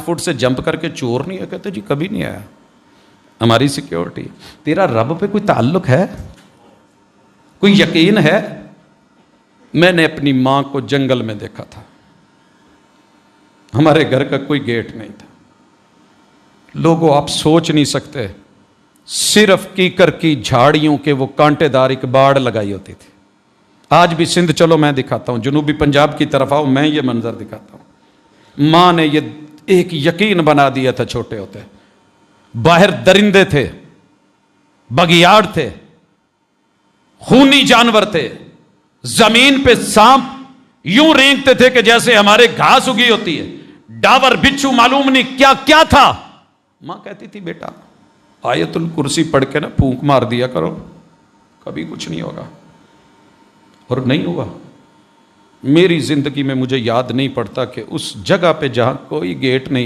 Fit سے jump کر کے چور نہیں ہے؟ کہتے جی کبھی نہیں آیا، ہماری سیکیورٹی۔ تیرا رب پہ کوئی تعلق ہے؟ کوئی یقین ہے؟ میں نے اپنی ماں کو جنگل میں دیکھا تھا، ہمارے گھر کا کوئی گیٹ نہیں تھا۔ لوگوں آپ سوچ نہیں سکتے، صرف کیکر کی جھاڑیوں کے وہ کانٹے دار ایک باڑ لگائی ہوتی تھی۔ آج بھی سندھ چلو میں دکھاتا ہوں، جنوبی پنجاب کی طرف آؤ میں یہ منظر دکھاتا ہوں۔ ماں نے یہ ایک یقین بنا دیا تھا چھوٹے ہوتے، باہر درندے تھے، بگیاڑ تھے، خونی جانور تھے، زمین پہ سانپ یوں رینگتے تھے کہ جیسے ہمارے گھاس اگی ہوتی ہے، ڈاور بچھو معلوم نہیں کیا کیا تھا۔ ماں کہتی تھی بیٹا آیت الکرسی پڑھ کے نا پھونک مار دیا کرو، کبھی کچھ نہیں ہوگا، اور نہیں ہوا۔ میری زندگی میں مجھے یاد نہیں پڑتا کہ اس جگہ پہ جہاں کوئی گیٹ نہیں